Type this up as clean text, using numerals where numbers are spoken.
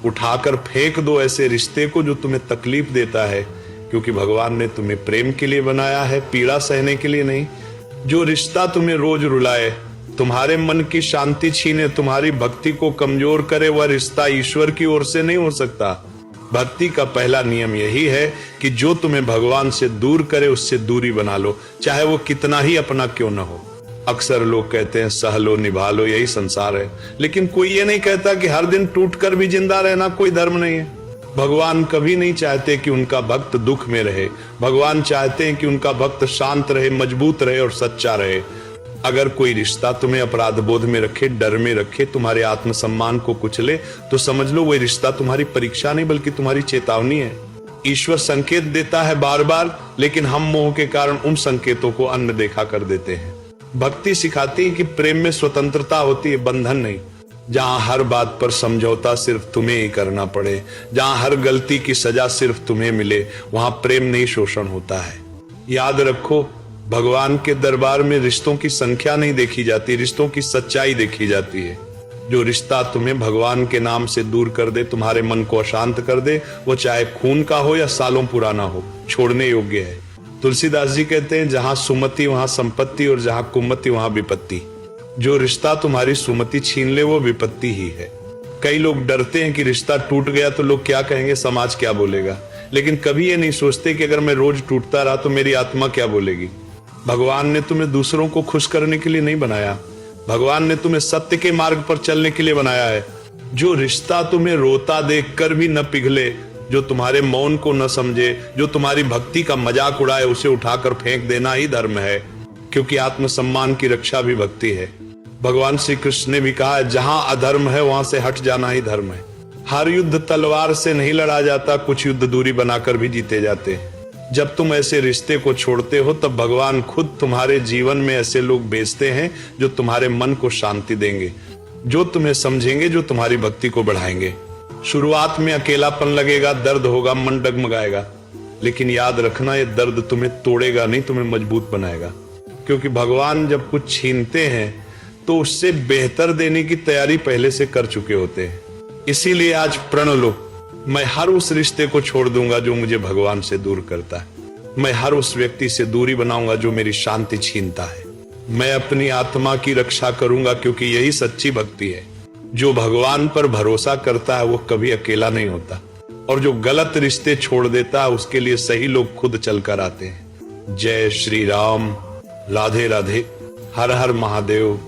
उठाकर फेंक दो ऐसे रिश्ते को जो तुम्हें तकलीफ देता है, क्योंकि भगवान ने तुम्हें प्रेम के लिए बनाया है, पीड़ा सहने के लिए नहीं। जो रिश्ता तुम्हें रोज रुलाए, तुम्हारे मन की शांति छीने, तुम्हारी भक्ति को कमजोर करे, वह रिश्ता ईश्वर की ओर से नहीं हो सकता। भक्ति का पहला नियम यही है कि जो तुम्हें भगवान से दूर करे उससे दूरी बना लो, चाहे वो कितना ही अपना क्यों न हो। अक्सर लोग कहते हैं सह लो निभा लो, यही संसार है, लेकिन कोई ये नहीं कहता कि हर दिन टूटकर भी जिंदा रहना कोई धर्म नहीं है। भगवान कभी नहीं चाहते कि उनका भक्त दुख में रहे। भगवान चाहते हैं कि उनका भक्त शांत रहे, मजबूत रहे और सच्चा रहे। अगर कोई रिश्ता तुम्हें अपराध बोध में रखे, डर में रखे, तुम्हारे आत्मसम्मान को कुचले, तो समझ लो वही रिश्ता तुम्हारी परीक्षा नहीं बल्कि तुम्हारी चेतावनी है। ईश्वर संकेत देता है बार बार, लेकिन हम मोह के कारण उन संकेतों को अनदेखा कर देते हैं। भक्ति सिखाती है कि प्रेम में स्वतंत्रता होती है, बंधन नहीं। जहां हर बात पर समझौता सिर्फ तुम्हें ही करना पड़े, जहां हर गलती की सजा सिर्फ तुम्हें मिले, वहां प्रेम नहीं शोषण होता है। याद रखो, भगवान के दरबार में रिश्तों की संख्या नहीं देखी जाती, रिश्तों की सच्चाई देखी जाती है। जो रिश्ता तुम्हें भगवान के नाम से दूर कर दे, तुम्हारे मन को अशांत कर दे, वो चाहे खून का हो या सालों पुराना हो, छोड़ने योग्य है। तुलसीदास जी कहते हैं, जहां सुमति वहां संपत्ति और जहां कुमति वहां विपत्ति। जो रिश्ता तुम्हारी सुमति छीन ले वो विपत्ति ही है। कई लोग डरते हैं कि रिश्ता टूट गया तो लोग क्या कहेंगे, समाज क्या बोलेगा, लेकिन कभी ये नहीं सोचते कि अगर मैं रोज टूटता रहा तो मेरी आत्मा क्या बोलेगी। भगवान ने तुम्हें दूसरों को खुश करने के लिए नहीं बनाया, भगवान ने तुम्हें सत्य के मार्ग पर चलने के लिए बनाया है। जो रिश्ता तुम्हें रोता देखकर भी न पिघले, जो तुम्हारे मौन को न समझे, जो तुम्हारी भक्ति का मजाक उड़ाए, उसे उठाकर फेंक देना ही धर्म है, क्योंकि आत्मसम्मान की रक्षा भी भक्ति है। भगवान श्री कृष्ण ने भी कहा है, जहां अधर्म है वहां से हट जाना ही धर्म है। हर युद्ध तलवार से नहीं लड़ा जाता, कुछ युद्ध दूरी बनाकर भी जीते जाते हैं। जब तुम ऐसे रिश्ते को छोड़ते हो तब भगवान खुद तुम्हारे जीवन में ऐसे लोग भेजते हैं जो तुम्हारे मन को शांति देंगे, जो तुम्हें समझेंगे, जो तुम्हारी भक्ति को बढ़ाएंगे। शुरुआत में अकेलापन लगेगा, दर्द होगा, मन डगमगाएगा, लेकिन याद रखना ये दर्द तुम्हें तोड़ेगा नहीं, तुम्हें मजबूत बनाएगा। क्योंकि भगवान जब कुछ छीनते हैं तो उससे बेहतर देने की तैयारी पहले से कर चुके होते हैं। इसीलिए आज प्रण लो, मैं हर उस रिश्ते को छोड़ दूंगा जो मुझे भगवान से दूर करता है। मैं हर उस व्यक्ति से दूरी बनाऊंगा जो मेरी शांति छीनता है। मैं अपनी आत्मा की रक्षा करूंगा, क्योंकि यही सच्ची भक्ति है। जो भगवान पर भरोसा करता है वो कभी अकेला नहीं होता, और जो गलत रिश्ते छोड़ देता है उसके लिए सही लोग खुद चलकर आते हैं। जय श्री राम, राधे राधे, हर हर महादेव।